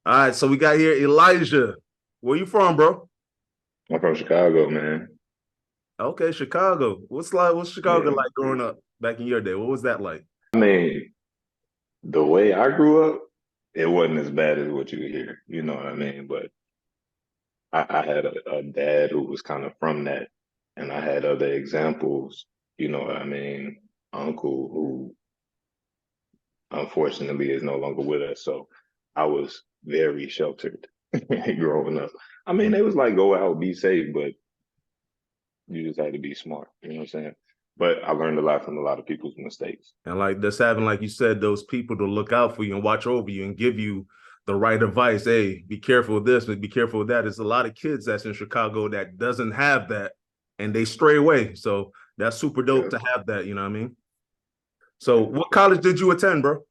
All right, so we got here Elijah. Where you from, bro? I'm from Chicago, man. Okay, Chicago. What's Chicago Yeah. like growing up back in your day? What was that like? I mean, the way I grew up, it wasn't as bad as what you hear. You know what I mean? But I had a dad who was kind of from that, and I had other examples. You know what I mean? Uncle who unfortunately is no longer with us. So I was very sheltered growing up. I mean, it was like go out, be safe, but you just had to be smart. You know what I'm saying? But I learned a lot from a lot of people's mistakes. And like just having, like you said, those people to look out for you and watch over you and give you the right advice. Hey, be careful of this, but be careful of that. There's a lot of kids that's in Chicago that doesn't have that and they stray away. So that's super dope Yeah. to have that, you know what I mean? So what college did you attend, bro?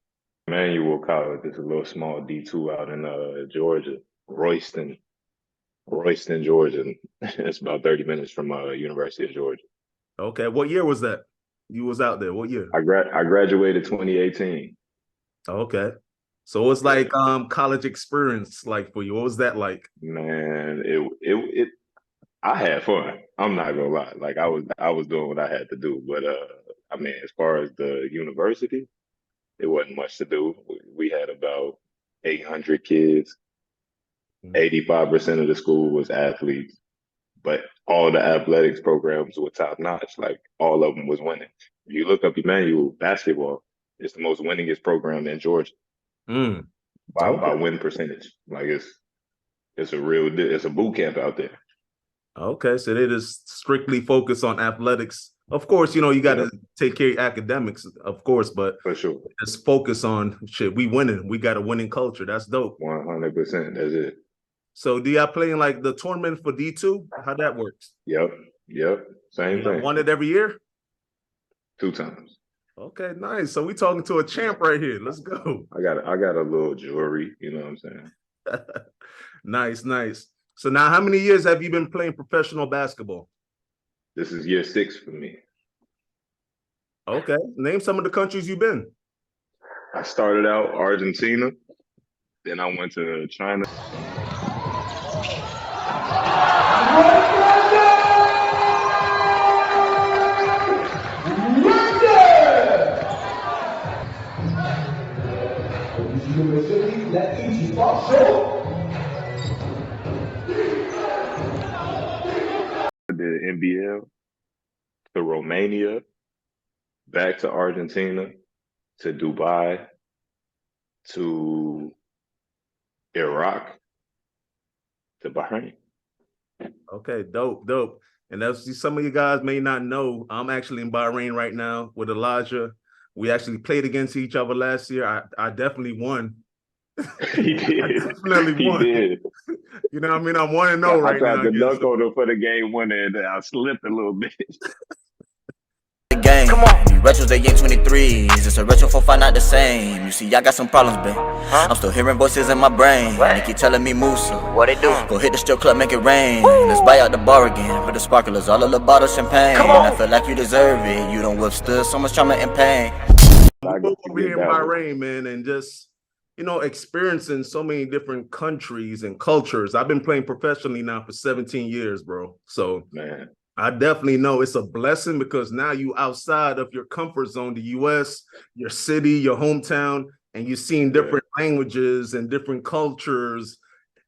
Emmanuel College is a little small D2 out in Georgia, Royston, Royston, Georgia. It's about 30 minutes from University of Georgia. Okay, what year was that? You was out there. What year? I graduated 2018. Okay. So what's Yeah, like college experience like for you? What was that like? man, it I had fun. I'm not gonna lie. Like I was doing what I had to do, but I mean, as far as the university, it wasn't much to do. We had about 800 kids. 85% of the school was athletes, but all the athletics programs were top notch. Like all of them was winning. If you look up Emmanuel basketball, it's the most winningest program in Georgia Mm. by Okay. win percentage. Like it's a it's a boot camp out there. Okay. So they just strictly focus on athletics. Of course, you got Yep, to take care of academics, of course, but for sure. just focus on shit. We winning. We got a winning culture. That's dope. 100%. That's it. So do y'all play in like the tournament for D2? How that works? Yep, yep. And Same y'all thing. won it every year? Two times. Okay, nice. So we talking to a champ right here. Let's go. I got a little jewelry, you know what I'm saying? Nice, nice. So now how many years have you been playing professional basketball? This is year 6 for me. Okay. Name some of the countries you've been. I started out Argentina, then I went to China. Did NBL to Romania, back to Argentina, to Dubai, to Iraq, to Bahrain. Okay, dope, dope. And that's some of you guys may not know. I'm actually in Bahrain right now with Elijah. We actually played against each other last year. I definitely won. He I did. definitely He won. did. You know what I mean? I'm 1-0 I right tried now to against dunk him. on him for the game winner and I slipped a little bit. Game. Come on. These retros, they ain't 23s. It's a retro 4-5, not the same. You see, I got some problems, babe. I'm still hearing voices in my brain. They keep telling me move so. What they do? Go hit the strip club, make it rain. Let's buy out the bar again. Put the sparklers, all of the bottle champagne. I feel like you deserve it. You don't withstood so much trauma and pain. We I go got to over get here in that one. Bahrain, man, and just experiencing so many different countries and cultures. I've been playing professionally now for 17 years, bro. So Man, I definitely know it's a blessing because now you outside of your comfort zone, the US, your city, your hometown, and you're seeing yeah. different languages and different cultures.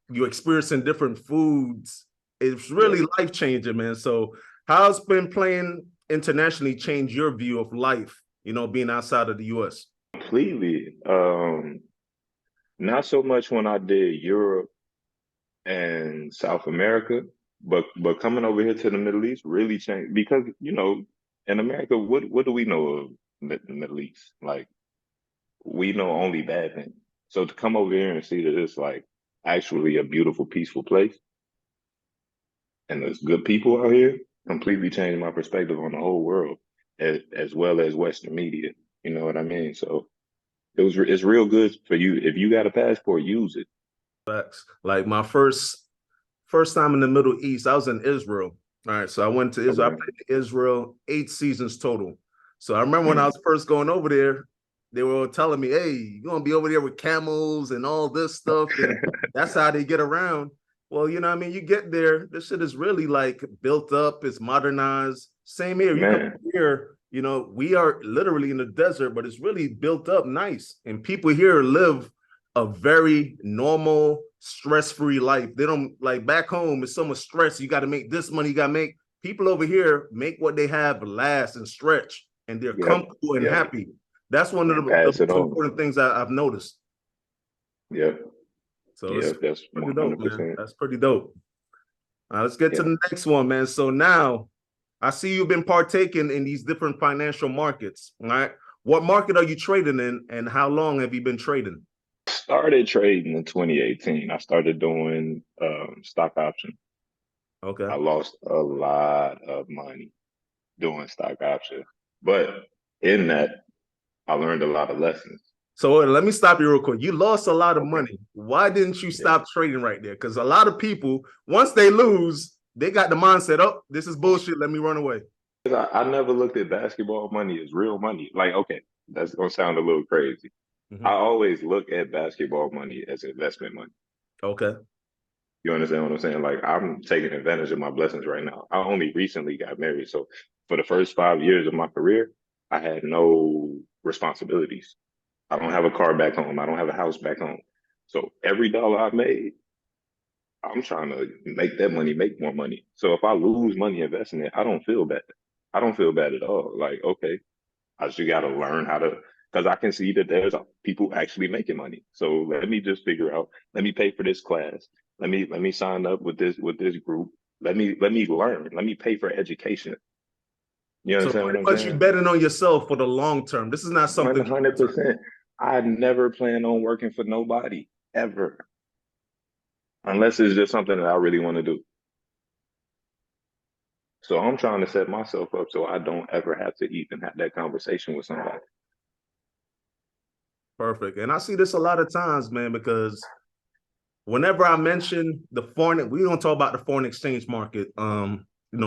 You're experiencing different foods. It's Yeah. really life-changing, man. So how's been playing internationally changed your view of life, being outside of the US? Completely. Not so much when I did Europe and South America, but coming over here to the Middle East really changed because in America, what do we know of the Middle East? Like we know only bad things. So to come over here and see that it's like actually a beautiful, peaceful place and there's good people out here, completely changed my perspective on the whole world, as well as Western media. You know what I mean? So it's real good for you. If you got a passport, use it. Facts. Like my first time in the Middle East, I was in Israel. All right, so I went to Israel. I Okay. played in Israel 8 seasons total. So I remember when I Mm. was first going over there, they were telling me, hey, you're gonna be over there with camels and all this stuff, and that's how they get around. Well, you know what I mean? You get there, this shit is really like built up, it's modernized. Same here. You come Man, here, you know, we are literally in the desert, but it's really built up nice. And people here live a very normal, stress-free life. They don't like back home, it's so much stress. You got to make this money, you got to make people over here make what they have last and stretch, and they're yep, comfortable and yep, happy. That's one of and the pass it most on. important things I've noticed. Yep, So it's yep, that's pretty dope, man. 100%. That's pretty dope. Let's get to Yeah. the next one, man. So now I see you've been partaking in these different financial markets. All right. What market are you trading in, and how long have you been trading? Started trading in 2018. I started doing stock option. Okay. I lost a lot of money doing stock option, but in that, I learned a lot of lessons. So let me stop you real quick. You lost a lot of Okay. money. Why didn't you Yeah. stop trading right there? Because a lot of people, once they lose, they got the mindset, oh, this is bullshit. Let me run away. I never looked at basketball money as real money. Like, okay, that's gonna sound a little crazy. I always look at basketball money as investment money. Okay. You understand what I'm saying? Like, I'm taking advantage of my blessings right now. I only recently got married. So for the first 5 years of my career, I had no responsibilities. I don't have a car back home. I don't have a house back home. So every dollar I made, I'm trying to make that money make more money. So if I lose money investing it, I don't feel bad. I don't feel bad at all. Like, okay, I just got to learn how to, because I can see that there's people actually making money. So let me just figure out. Let me pay for this class. Let me sign up with this group. Let me learn. Let me pay for education. You So understand what pretty I'm much you saying? betting on yourself for the long term. This is not something short term. 100%. I never plan on working for nobody ever, unless it's just something that I really want to do. So I'm trying to set myself up so I don't ever have to even have that conversation with somebody. Perfect. And I see this a lot of times, man, because whenever I mention the foreign, we don't talk about the foreign exchange market,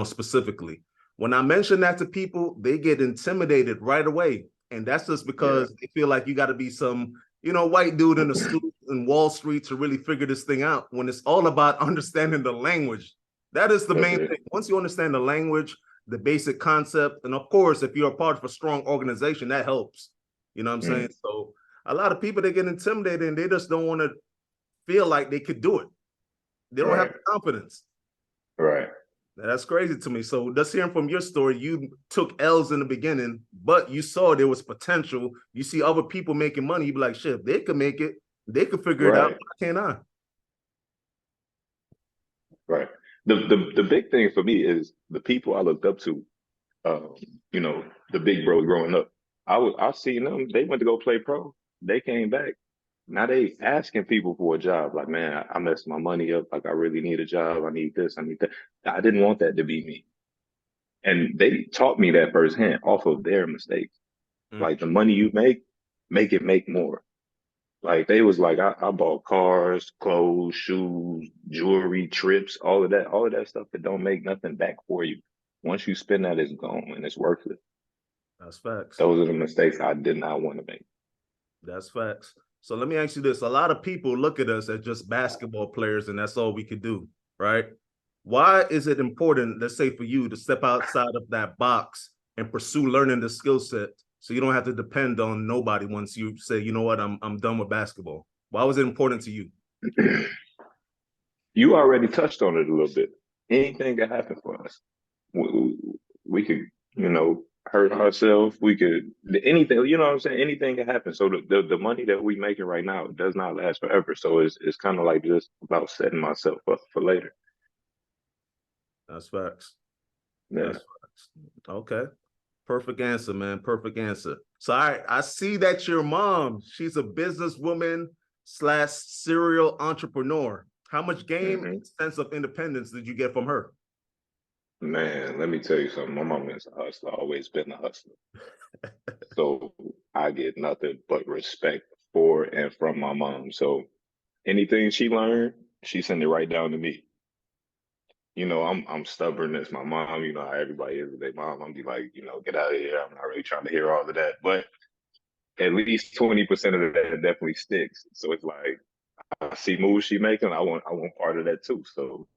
specifically. When I mention that to people, they get intimidated right away. And that's just Yeah. because they feel like you got to be some, white dude in a suit in Wall Street to really figure this thing out, when it's all about understanding the language. That is the That's main it. thing. Once you understand the language, the basic concept, and of course, if you're a part of a strong organization, that helps. You know what I'm saying? Mm, So a lot of people, they get intimidated and they just don't want to feel like they could do it. They don't have right. the confidence. Right. That's crazy to me. So just hearing from your story, you took L's in the beginning, but you saw there was potential. You see other people making money, you be like, shit, if they could make it, they could figure it out. Right. Why can't I? Right. The big thing for me is the people I looked up to, um, you know, the big bros growing up. I seen them, they went to go play pro. They came back. Now they asking people for a job. Like, man, I messed my money up. Like, I really need a job. I need this. I need that. I didn't want that to be me. And they taught me that firsthand off of their mistakes. Mm. Like, the money you make it make more. Like, they was like, I bought cars, clothes, shoes, jewelry, trips, all of that stuff that don't make nothing back for you. Once you spend that, it's gone and it's worthless. That's facts. Those are the mistakes I did not want to make. That's facts. So let me ask you this. A lot of people look at us as just basketball players and that's all we could do, right? Why is it important, let's say for you, to step outside of that box and pursue learning the skill set so you don't have to depend on nobody once you say, you know what, I'm done with basketball? Why was it important to you? You already touched on it a little bit. Anything can happen for us. We could, hurt ourselves. We could anything. You know what I'm saying? Anything can happen. So the money that we making right now does not last forever. So it's kind of like just about setting myself up for later. That's facts. Yeah. That's facts. Okay. Perfect answer, man. Perfect answer. So I see that your mom, she's a businesswoman slash serial entrepreneur. How much game Hmm. and sense of independence did you get from her? Man, let me tell you something. My mom is a hustler. Always been a hustler. So I get nothing but respect for and from my mom. So anything she learned, she sent it right down to me. I'm stubborn as my mom. You know how everybody is with their mom. I'm be like, get out of here. I'm not really trying to hear all of that. But at least 20% of that definitely sticks. So it's like I see moves she making, I want part of that too. So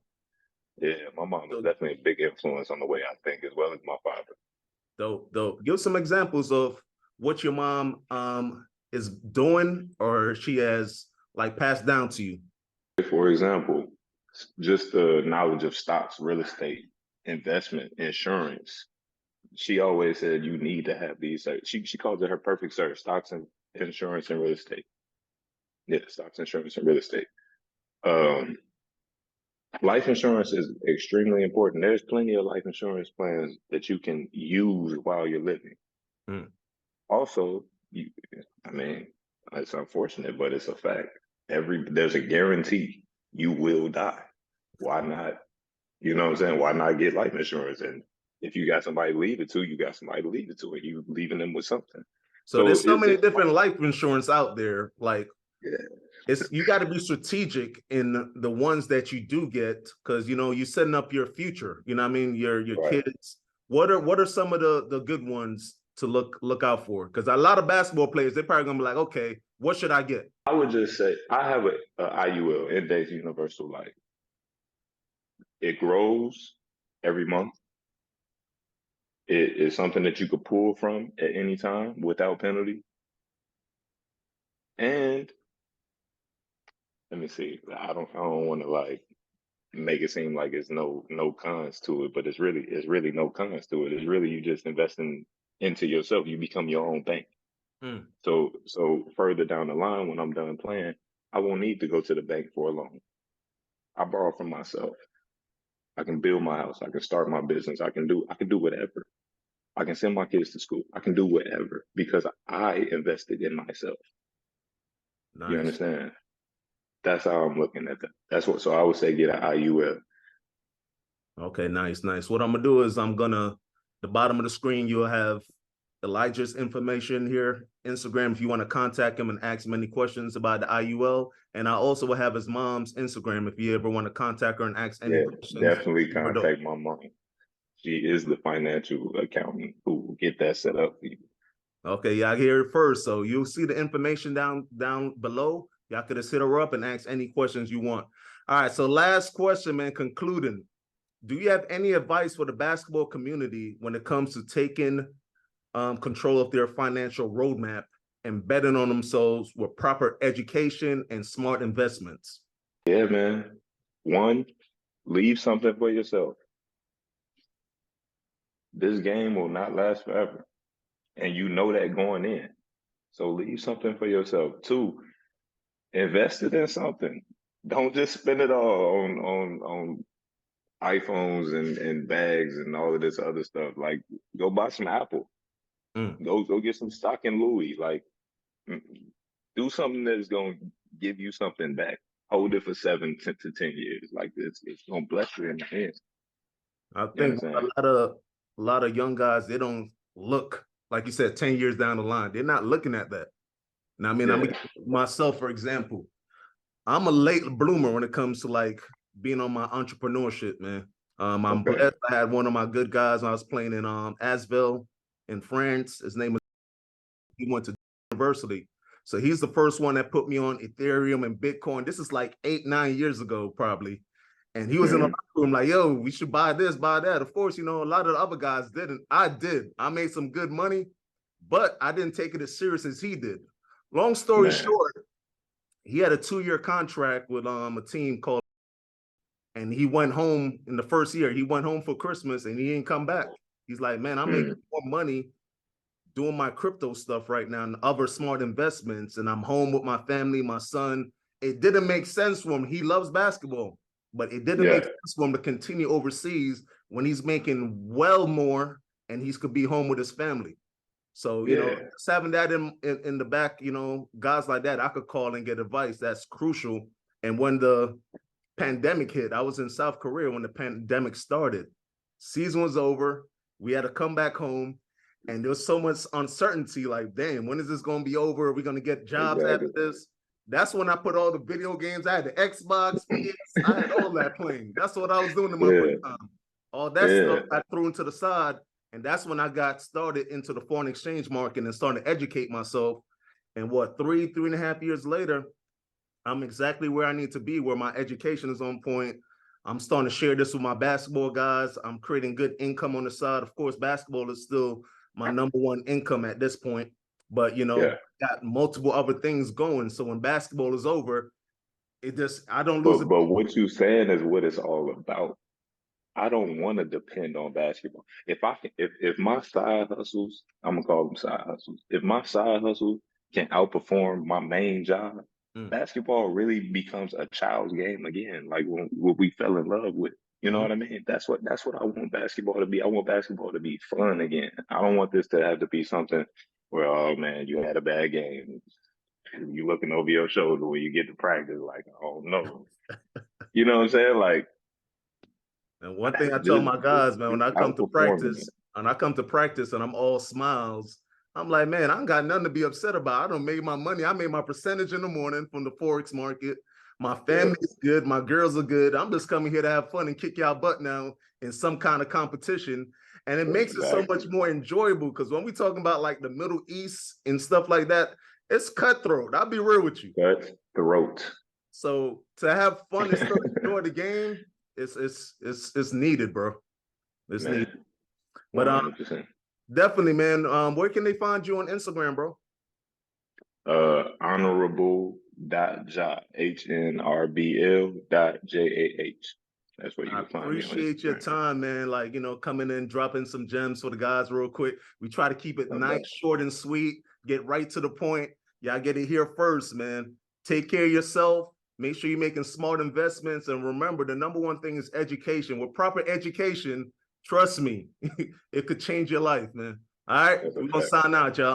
yeah, my mom is So definitely a big influence on the way I think, as well as my father. dope. Give some examples of what your mom is doing or she has like passed down to you. For example, just the knowledge of stocks, real estate, investment, insurance. She always said you need to have these. She calls it her perfect search: stocks and insurance and real estate. Yeah, stocks, insurance, and real estate. Um, Life insurance is extremely important. There's plenty of life insurance plans that you can use while you're living. Mm. Also, I mean, it's unfortunate, but it's a fact. There's a guarantee you will die. Why not? You know what I'm saying? Why not get life insurance? And if you got somebody to leave it to, you got somebody to leave it to, and you leaving them with something. So So there's so many it's different life insurance out there. Like yeah, it's you got to be strategic in the ones that you do get because you know you're setting up your future. You know what I mean? Your right. kids. What are some of the good ones to look out for? Because a lot of basketball players, they're probably gonna be like, okay, what should I get? I would just say I have a IUL, Index Universal Life. It grows every month. It is something that you could pull from at any time without penalty. And let me see. I don't want to like make it seem like it's no cons to it, but it's really no cons to it. It's really you just investing into yourself. You become your own bank. Mm. So further down the line, when I'm done playing, I won't need to go to the bank for a loan. I borrow from myself. I can build my house. I can start my business. I can do whatever. I can send my kids to school. I can do whatever because I invested in myself. You Nice. understand? That's how I'm looking at that. That's what. So I would say get an IUL. Okay, nice. What I'm gonna do is the bottom of the screen, you'll have Elijah's information here, Instagram, if you want to contact him and ask him any questions about the IUL. And I also will have his mom's Instagram if you ever want to contact her and ask any Yeah, questions. definitely contact my mom. She is the financial accountant who will get that set up for you. Okay, y'all hear it first. So you'll see the information down below. Y'all could just hit her up and ask any questions you want. All right, so last question, man, concluding. Do you have any advice for the basketball community when it comes to taking control of their financial roadmap and betting on themselves with proper education and smart investments? Yeah, man. One, leave something for yourself. This game will not last forever. And you know that going in. So leave something for yourself. Two, invest it in something. Don't just spend it all on iPhones and bags and all of this other stuff. Like go buy some Apple. Mm. Go get some stock in Louis. Like mm, do something that's gonna give you something back. Hold it for 7 to 10 years. Like it's gonna bless you in the end. I You think understand? a lot of young guys, they don't look, like you said, 10 years down the line. They're not looking at that. Now, I mean, I'm Yeah. myself, for example, I'm a late bloomer when it comes to like being on my entrepreneurship, man. I'm Okay. blessed. I had one of my good guys when I was playing in Asvel in France. His name was, he went to university. So he's the first one that put me on Ethereum and Bitcoin. This is like 8-9 years ago, probably. And he was in the Hmm. locker room like, yo, we should buy this, buy that. Of course, you know, a lot of the other guys didn't. I did. I made some good money, but I didn't take it as serious as he did. Long story Man. short, he had a 2-year contract with a team called, and he went home in the first year. He went home for Christmas and he didn't come back. He's like, man, I'm making more money doing my crypto stuff right now and other smart investments, and I'm home with my family, my son. It didn't make sense for him. He loves basketball, but it didn't make Yeah. sense for him to continue overseas when he's making well more and he could be home with his family. So, you know, Yeah. just having that in the back, you know, guys like that, I could call and get advice. That's crucial. And when the pandemic hit, I was in South Korea when the pandemic started. Season was over. We had to come back home. And there was so much uncertainty, like, damn, when is this going to be over? Are we going to get jobs after Exactly. this? That's when I put all the video games. I had the Xbox, PS, I had all that playing. That's what I was doing in my Yeah. free time. All that Yeah. stuff I threw into the side. And that's when I got started into the foreign exchange market and started to educate myself And what, 3.5 years later, I'm exactly where I need to be, where my education is on point. I'm starting to share this with my basketball guys. I'm creating good income on the side. Of course, basketball is still my number one income at this point, but you know, got multiple other things going. So when basketball is over, I don't lose it. But what you saying is what it's all about. I don't want to depend on basketball. If my side hustles, I'm gonna call them side hustles. If my side hustle can outperform my main job, basketball really becomes a child's game again, like what we fell in love with. You know what I mean? That's what I want basketball to be. I want basketball to be fun again. I don't want this to have to be something where, oh man, you had a bad game. You looking over your shoulder when you get to practice, like, oh no. You know what I'm saying? Like, and one thing I tell my guys, man, when I come to practice, and I'm all smiles, I'm like, man, I ain't got nothing to be upset about. I don't make my money. I made my percentage in the morning from the Forex market. My family's good. My girls are good. I'm just coming here to have fun and kick y'all butt now in some kind of competition. And it makes it so much more enjoyable, because when we talking about like the Middle East and stuff like that, it's cutthroat. I'll be real with you. Cutthroat. So to have fun and still enjoy the game, it's needed, bro. It's needed. But 100%. Definitely, man. Where can they find you on Instagram, bro? Honorable.jah, HNRBL.JAH. That's where you can find me. I appreciate your time, man. Like, you know, coming in, dropping some gems for the guys real quick. We try to keep it nice, short, and sweet. Get right to the point. Y'all get it here first, man. Take care of yourself. Make sure you're making smart investments. And remember, the number one thing is education. With proper education, trust me, it could change your life, man. All right, we're going to sign out, y'all.